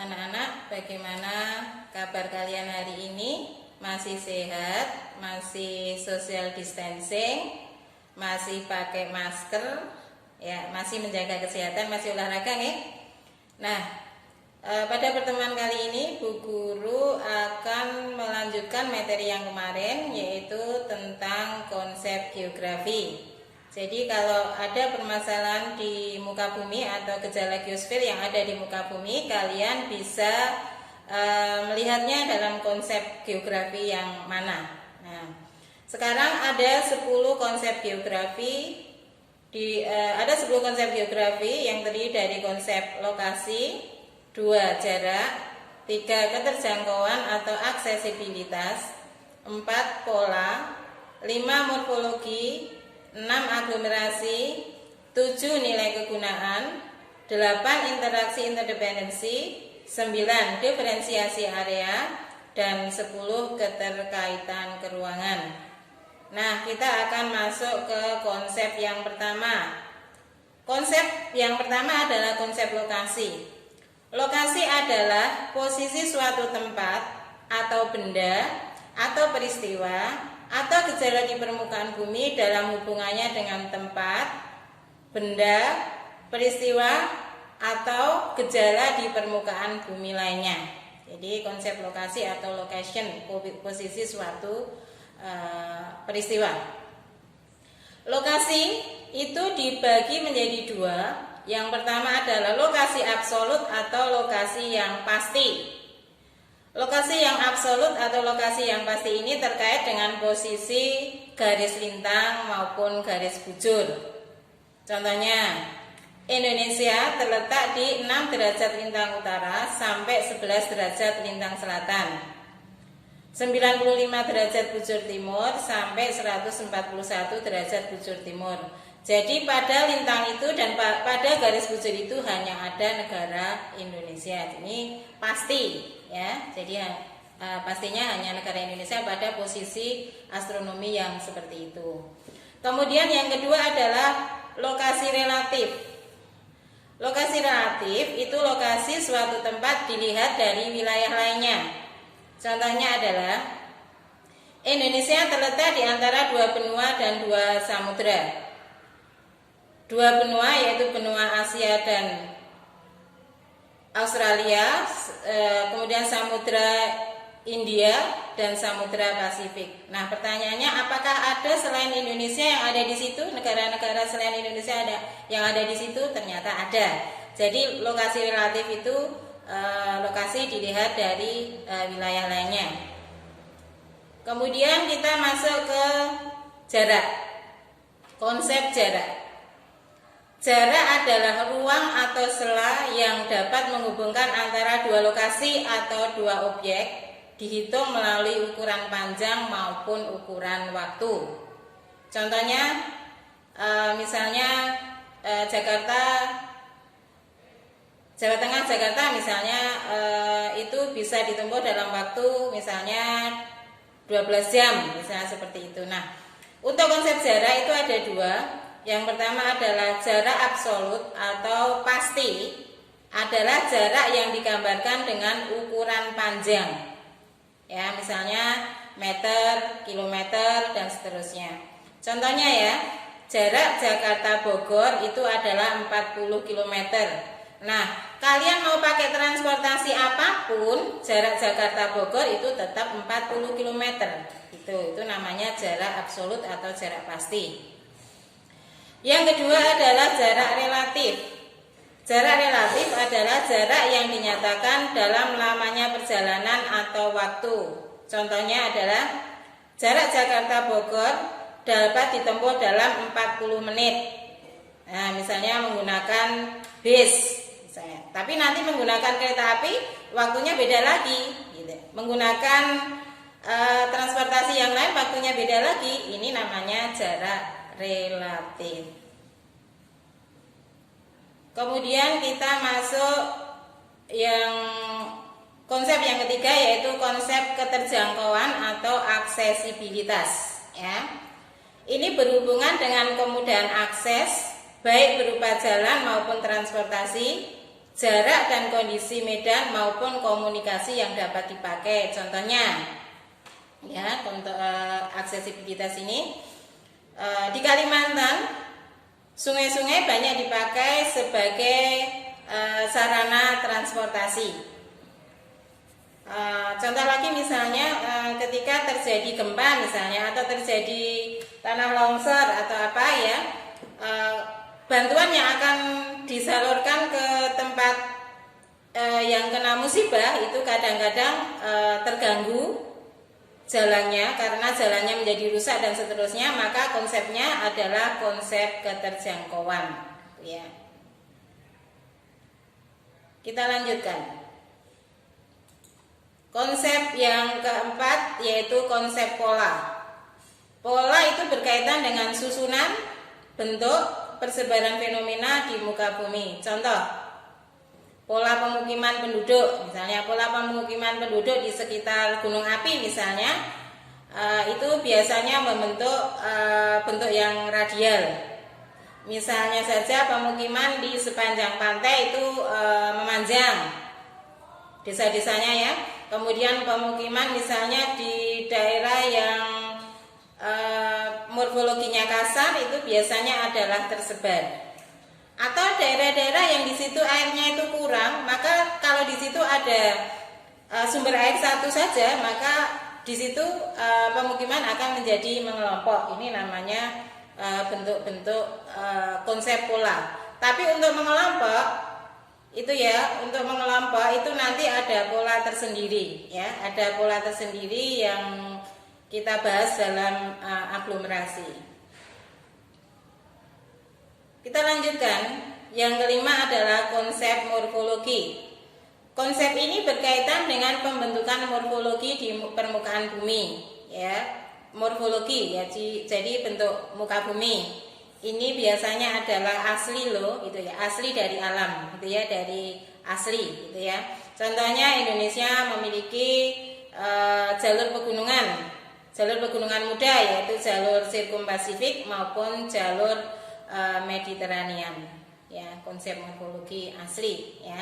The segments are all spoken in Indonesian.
anak-anak, bagaimana kabar kalian hari ini? Masih sehat, masih social distancing, masih pakai masker, ya, masih menjaga kesehatan, masih olahraga, nih. Nah, pada pertemuan kali ini Bu Guru akan melanjutkan materi yang kemarin, yaitu tentang konsep geografi. Jadi kalau ada permasalahan di muka bumi atau gejala geosfer yang ada di muka bumi, kalian bisa melihatnya dalam konsep geografi yang mana. Nah, sekarang ada 10 konsep geografi. Ada 10 konsep geografi yang terdiri dari konsep lokasi, 2 jarak, 3 keterjangkauan atau aksesibilitas, 4 pola, 5 morfologi, 6 aglomerasi, 7 nilai kegunaan, 8 interaksi interdependensi, 9 diferensiasi area, dan 10 keterkaitan keruangan. Nah, kita akan masuk ke konsep yang pertama. Konsep yang pertama adalah konsep lokasi. Lokasi adalah posisi suatu tempat atau benda atau peristiwa atau gejala di permukaan bumi dalam hubungannya dengan tempat, benda, peristiwa, atau gejala di permukaan bumi lainnya. Jadi konsep lokasi atau location, posisi suatu peristiwa. Lokasi itu dibagi menjadi 2. Yang pertama adalah lokasi absolut atau lokasi yang pasti. Lokasi yang absolut atau lokasi yang pasti ini terkait dengan posisi garis lintang maupun garis bujur. Contohnya, Indonesia terletak di 6 derajat lintang utara sampai 11 derajat lintang selatan, 95 derajat bujur timur sampai 141 derajat bujur timur. Jadi pada lintang itu dan pada garis bujur itu hanya ada negara Indonesia. Ini pasti, ya. Jadi pastinya hanya negara Indonesia pada posisi astronomi yang seperti itu. Kemudian yang kedua adalah lokasi relatif. Lokasi relatif itu lokasi suatu tempat dilihat dari wilayah lainnya. Contohnya adalah Indonesia terletak di antara 2 benua dan 2 samudra. 2 benua yaitu benua Asia dan Australia, kemudian samudra India dan samudra Pasifik. Nah, pertanyaannya, apakah ada selain Indonesia yang ada di situ? Negara-negara selain Indonesia yang ada di situ? Ternyata ada. Jadi lokasi relatif itu lokasi dilihat dari wilayah lainnya. Kemudian kita masuk ke jarak. Konsep jarak. Jarak adalah ruang atau sela yang dapat menghubungkan antara 2 lokasi atau 2 objek, dihitung melalui ukuran panjang maupun ukuran waktu. Contohnya, misalnya Jawa Tengah Jakarta misalnya, itu bisa ditempuh dalam waktu misalnya 12 jam, misalnya seperti itu. Nah, untuk konsep jarak itu ada 2. Yang pertama adalah jarak absolut atau pasti, adalah jarak yang digambarkan dengan ukuran panjang. Ya, misalnya meter, kilometer, dan seterusnya. Contohnya ya, jarak Jakarta Bogor itu adalah 40 km. Nah, kalian mau pakai transportasi apapun, jarak Jakarta Bogor itu tetap 40 km. Itu namanya jarak absolut atau jarak pasti. Yang kedua adalah jarak relatif. Jarak relatif adalah jarak yang dinyatakan dalam lamanya perjalanan atau waktu. Contohnya adalah jarak Jakarta Bogor dapat ditempuh dalam 40 menit. Nah, misalnya menggunakan bis, misalnya. Tapi nanti menggunakan kereta api waktunya beda lagi, gitu. Menggunakan transportasi yang lain waktunya beda lagi. Ini namanya jarak relatif. Kemudian kita masuk yang konsep yang ketiga, yaitu konsep keterjangkauan atau aksesibilitas, ya. Ini berhubungan dengan kemudahan akses baik berupa jalan maupun transportasi, jarak dan kondisi medan maupun komunikasi yang dapat dipakai. Contohnya, ya, untuk aksesibilitas ini di Kalimantan, sungai-sungai banyak dipakai sebagai sarana transportasi. Contoh lagi misalnya ketika terjadi gempa misalnya, atau terjadi tanah longsor atau apa ya, bantuan yang akan disalurkan ke tempat yang kena musibah itu kadang-kadang terganggu jalannya karena jalannya menjadi rusak dan seterusnya, maka konsepnya adalah konsep keterjangkauan, ya. Kita lanjutkan. Konsep yang keempat yaitu konsep pola. Pola itu berkaitan dengan susunan, bentuk, persebaran fenomena di muka bumi. Contoh, pola pemukiman penduduk, misalnya pola pemukiman penduduk di sekitar gunung api misalnya, itu biasanya membentuk bentuk yang radial. Misalnya saja pemukiman di sepanjang pantai itu memanjang, desa-desanya ya. Kemudian pemukiman misalnya di daerah yang morfologinya kasar itu biasanya adalah tersebar. Atau daerah-daerah yang di situ airnya itu kurang, maka kalau di situ ada sumber air satu saja, maka di situ pemukiman akan menjadi mengelompok. Ini namanya bentuk-bentuk konsep pola. Tapi untuk mengelompok itu ya, untuk mengelompok itu nanti ada pola tersendiri ya, ada pola tersendiri yang kita bahas dalam aglomerasi. Kita lanjutkan. Yang kelima adalah konsep morfologi. Konsep ini berkaitan dengan pembentukan morfologi di permukaan bumi ya. Morfologi ya, jadi bentuk muka bumi. Ini biasanya adalah asli loh, gitu ya, asli dari alam, gitu ya, dari asli, gitu ya. Contohnya Indonesia memiliki jalur pegunungan muda, yaitu jalur Sirkumpasifik maupun jalur Mediterranean, ya, konsep morfologi asli, ya,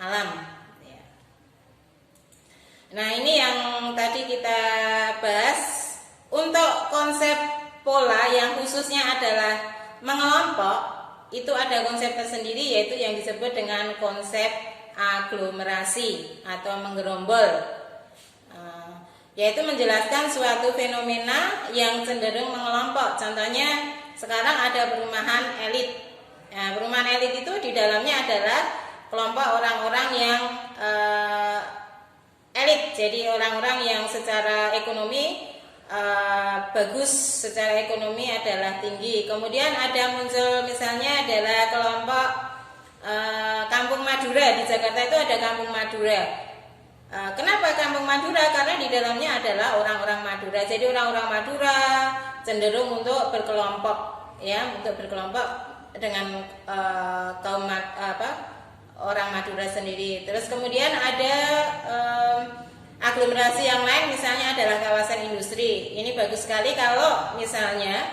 alam. Ya. Nah ini yang tadi kita bahas. Untuk konsep pola yang khususnya adalah mengelompok, itu ada konsep tersendiri yaitu yang disebut dengan konsep aglomerasi atau menggerombol, yaitu menjelaskan suatu fenomena yang cenderung mengelompok. Contohnya sekarang ada perumahan elit. Nah, perumahan elit itu di dalamnya adalah kelompok orang-orang yang elit, jadi orang-orang yang secara ekonomi bagus, secara ekonomi adalah tinggi. Kemudian ada muncul misalnya adalah kelompok Kampung Madura. Di Jakarta itu ada Kampung Madura. Kenapa Kampung Madura? Karena di dalamnya adalah orang-orang Madura. Jadi orang-orang Madura cenderung untuk berkelompok, ya, untuk berkelompok dengan kaum orang Madura sendiri. Terus kemudian ada aglomerasi yang lain misalnya adalah kawasan industri. Ini bagus sekali kalau misalnya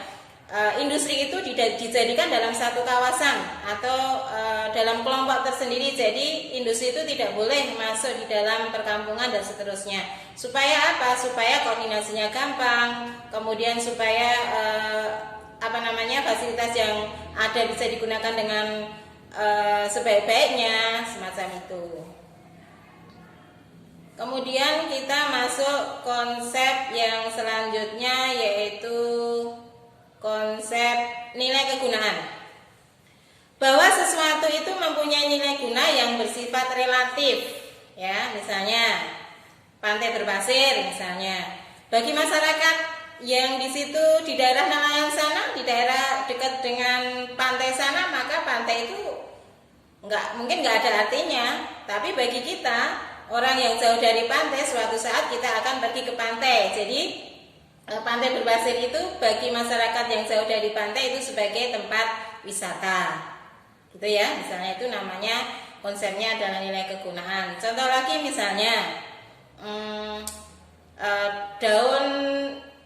industri itu dijadikan dalam satu kawasan atau dalam kelompok tersendiri. Jadi industri itu tidak boleh masuk di dalam perkampungan dan seterusnya. Supaya apa? Supaya koordinasinya gampang. Kemudian supaya fasilitas yang ada bisa digunakan dengan sebaik-baiknya, semacam itu. Kemudian kita masuk konsep yang selanjutnya yaitu konsep nilai kegunaan. Bahwa sesuatu itu mempunyai nilai guna yang bersifat relatif, ya, misalnya pantai berpasir misalnya. Bagi masyarakat yang di situ di daerah nelayan sana, di daerah dekat dengan pantai sana, maka pantai itu mungkin nggak ada artinya. Tapi bagi kita orang yang jauh dari pantai, suatu saat kita akan pergi ke pantai. Jadi pantai berpasir itu bagi masyarakat yang jauh dari pantai itu sebagai tempat wisata, gitu ya. Misalnya itu namanya konsepnya adalah nilai kegunaan. Contoh lagi misalnya daun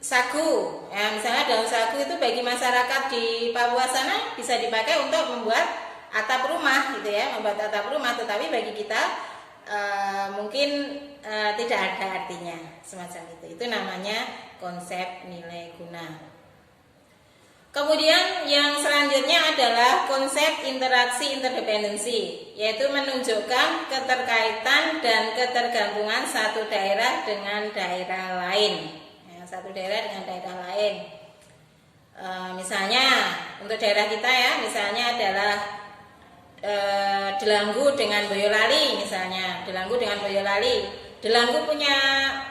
sagu, ya, misalnya daun sagu itu bagi masyarakat di Papua sana bisa dipakai untuk membuat atap rumah gitu ya, membuat atap rumah, tetapi bagi kita mungkin tidak ada artinya semacam itu. Itu namanya konsep nilai guna. Kemudian yang selanjutnya adalah konsep interaksi interdependensi, yaitu menunjukkan keterkaitan dan ketergantungan satu daerah dengan daerah lain. Ya, satu daerah dengan daerah lain. Misalnya untuk daerah kita ya, misalnya adalah Delanggu dengan Boyolali misalnya, Delanggu dengan Boyolali. Delanggu punya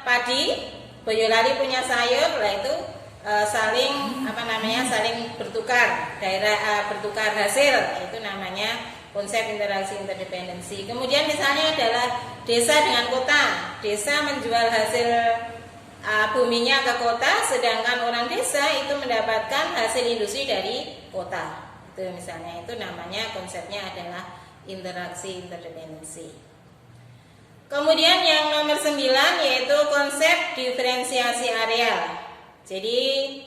padi, Boyolali punya sayur, lah itu saling saling bertukar daerah, bertukar hasil, itu namanya konsep interaksi interdependensi. Kemudian misalnya adalah desa dengan kota, desa menjual hasil buminya ke kota, sedangkan orang desa itu mendapatkan hasil industri dari kota. Itu misalnya, itu namanya konsepnya adalah interaksi interdependensi. Kemudian yang nomor 9 yaitu konsep diferensiasi areal. Jadi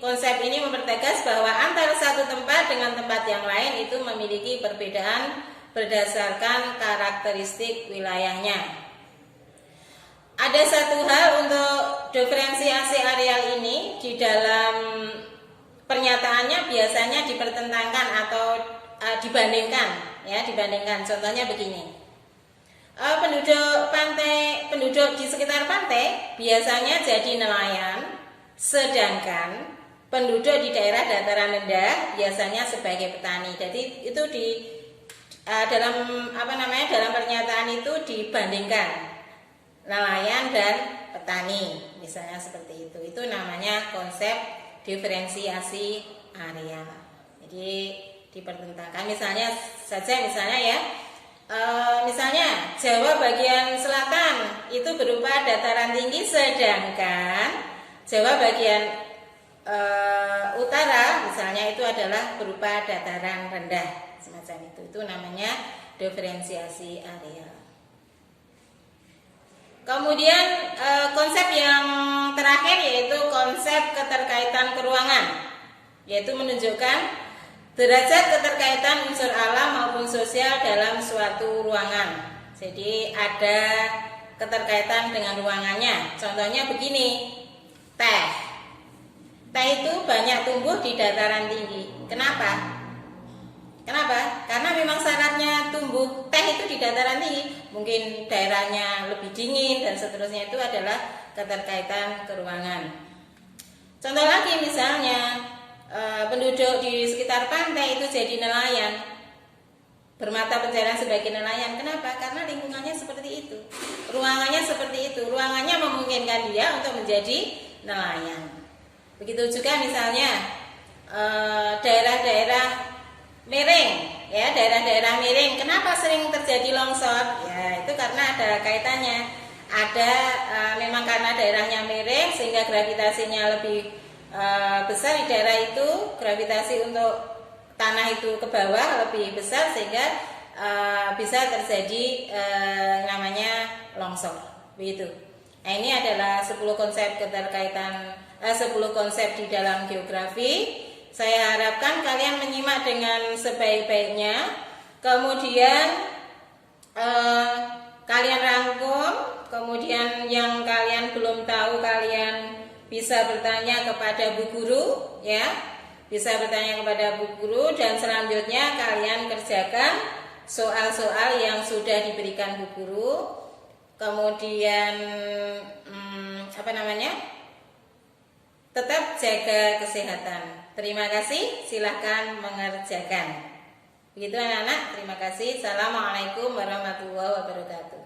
konsep ini mempertegas bahwa antara satu tempat dengan tempat yang lain itu memiliki perbedaan berdasarkan karakteristik wilayahnya. Ada satu hal untuk diferensiasi areal ini, di dalam pernyataannya biasanya dipertentangkan atau dibandingkan. Contohnya begini. Penduduk di sekitar pantai biasanya jadi nelayan, sedangkan penduduk di daerah dataran rendah biasanya sebagai petani. Jadi itu dalam pernyataan itu dibandingkan nelayan dan petani, misalnya seperti itu. Itu namanya konsep diferensiasi area. Jadi dipertentangkan. Misalnya ya, misalnya Jawa bagian selatan itu berupa dataran tinggi, sedangkan Jawa bagian utara misalnya itu adalah berupa dataran rendah, semacam itu. Itu namanya diferensiasi area. Kemudian konsep yang terakhir yaitu konsep keterkaitan keruangan, yaitu menunjukkan derajat keterkaitan unsur alam maupun sosial dalam suatu ruangan. Jadi ada keterkaitan dengan ruangannya. Contohnya begini. Teh itu banyak tumbuh di dataran tinggi. Kenapa? Karena memang syaratnya tumbuh teh itu di dataran tinggi. Mungkin daerahnya lebih dingin dan seterusnya, itu adalah keterkaitan keruangan. Contoh lagi misalnya, penduduk di sekitar pantai itu jadi nelayan, bermata pencarian sebagai nelayan. Kenapa? Karena lingkungannya seperti itu, ruangannya seperti itu. Ruangannya memungkinkan dia untuk menjadi nelayan. Begitu juga misalnya daerah-daerah miring, ya, daerah-daerah miring. Kenapa sering terjadi longsor? Ya, itu karena ada kaitannya. Memang karena daerahnya miring sehingga gravitasinya lebih besar di daerah itu, gravitasi untuk tanah itu ke bawah lebih besar sehingga bisa terjadi namanya longsor. Begitu. Nah, ini adalah 10 konsep keterkaitan 10 konsep di dalam geografi. Saya harapkan kalian menyimak dengan sebaik-baiknya. Kemudian kalian rangkum, kemudian yang kalian belum tahu kalian bisa bertanya kepada Bu Guru, ya. Bisa bertanya kepada Bu Guru, dan selanjutnya kalian kerjakan soal-soal yang sudah diberikan Bu Guru. Kemudian tetap jaga kesehatan. Terima kasih, silahkan mengerjakan. Begitu anak-anak, terima kasih. Assalamualaikum warahmatullahi wabarakatuh.